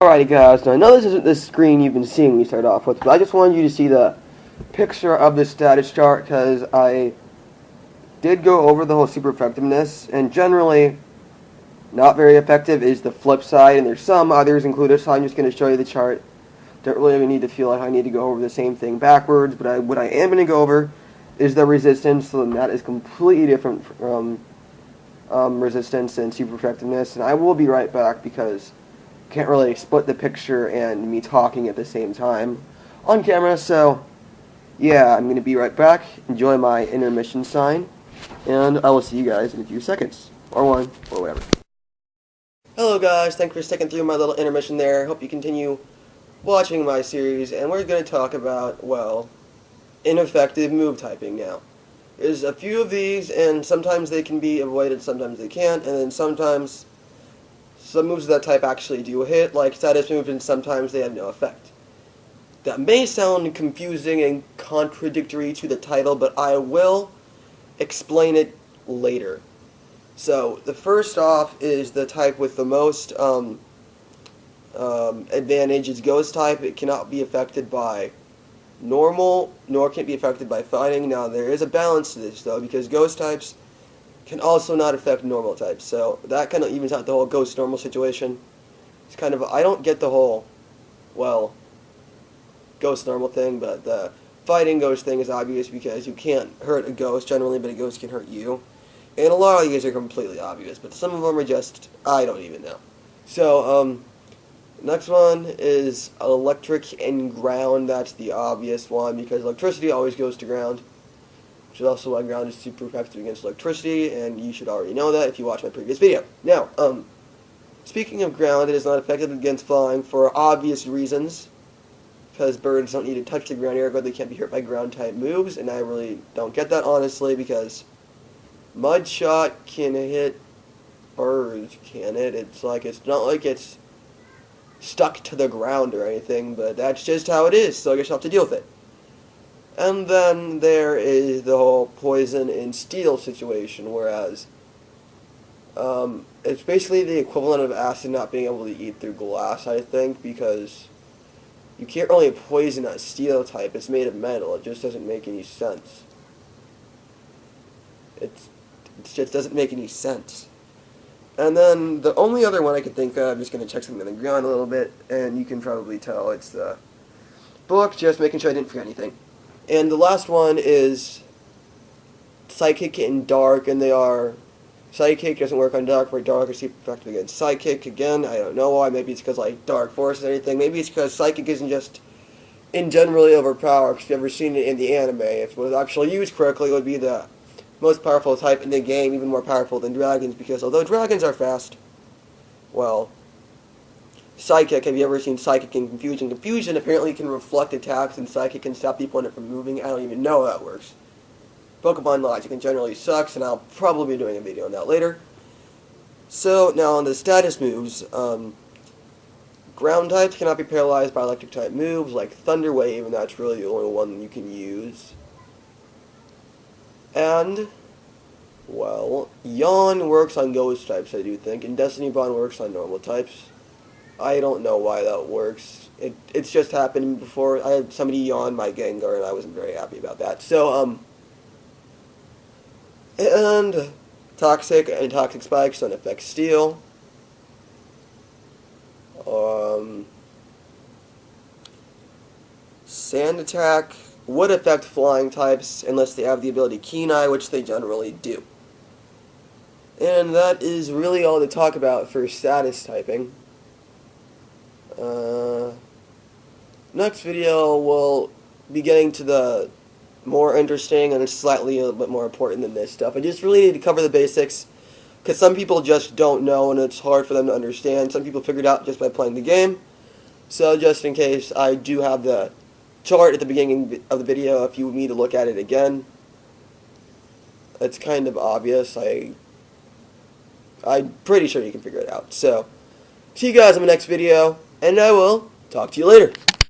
Alrighty guys, now I know this isn't the screen you've been seeing me start off with, but I just wanted you to see the picture of the status chart because I did go over the whole super effectiveness, and generally not very effective is the flip side, and there's some others included, so I'm just going to show you the chart. Don't really need to feel like I need to go over the same thing backwards, but what I am going to go over is the resistance, so that is completely different from resistance and super effectiveness, and I will be right back because can't really split the picture and me talking at the same time on camera, so yeah, I'm going to be right back. Enjoy my intermission sign, and I will see you guys in a few seconds, or one, or whatever. Hello guys, thanks for sticking through my little intermission there. Hope you continue watching my series, and we're going to talk about, well, ineffective move typing now. There's a few of these, and sometimes they can be avoided, sometimes they can't, and then sometimes some moves of that type actually do hit, like status moves, and sometimes they have no effect. That may sound confusing and contradictory to the title, but I will explain it later. So, the first off is the type with the most advantage is Ghost type. It cannot be affected by normal, nor can it be affected by fighting. Now, there is a balance to this, though, because Ghost types can also not affect normal types, so that kind of evens out the whole ghost normal situation. It's kind of, I don't get the whole, well, ghost normal thing, but the fighting ghost thing is obvious because you can't hurt a ghost generally, but a ghost can hurt you. And a lot of these are completely obvious, but some of them are just, I don't even know. So, next one is electric and ground. That's the obvious one because electricity always goes to ground, which is also why ground is super effective against electricity, and you should already know that if you watched my previous video. Now, speaking of ground, it is not effective against flying for obvious reasons, because birds don't need to touch the ground, ergo they can't be hurt by ground-type moves, and I really don't get that, honestly, because mud shot can hit birds, can it? It's not like it's stuck to the ground or anything, but that's just how it is, so I guess you'll have to deal with it. And then there is the whole poison and steel situation, whereas it's basically the equivalent of acid not being able to eat through glass, I think, because you can't really poison a steel type. It's made of metal. It just doesn't make any sense. It just doesn't make any sense. And then the only other one I could think of, I'm just going to check something on the ground a little bit, and you can probably tell it's the book, just making sure I didn't forget anything. And the last one is Psychic and Dark, and they are, Psychic doesn't work on Dark, where Dark is super effective against Psychic. Again, I don't know why. Maybe it's because, like, Dark forces anything. Maybe it's because Psychic isn't just in generally overpowered, because if you've ever seen it in the anime, if it was actually used correctly, it would be the most powerful type in the game, even more powerful than dragons, because although dragons are fast, well, Psychic, have you ever seen Psychic in Confusion? Confusion apparently can reflect attacks, and Psychic can stop the opponent from moving. I don't even know how that works. Pokemon logic in generally sucks, and I'll probably be doing a video on that later. So, now on the status moves, ground types cannot be paralyzed by electric type moves, like Thunder Wave, and that's really the only one you can use. And, well, Yawn works on ghost types, I do think, and Destiny Bond works on normal types. I don't know why that works. It's just happened before. I had somebody yawn my Gengar, and I wasn't very happy about that. So, and Toxic and Toxic Spikes don't affect Steel. Sand Attack would affect flying types unless they have the ability Keen Eye, which they generally do. And that is really all to talk about for status typing. Next video will be getting to the more interesting and slightly a little bit more important than this stuff. I just really need to cover the basics, because some people just don't know and it's hard for them to understand. Some people figure it out just by playing the game. So just in case, I do have the chart at the beginning of the video if you need to look at it again. It's kind of obvious. I'm pretty sure you can figure it out. So, see you guys in the next video, and I will talk to you later.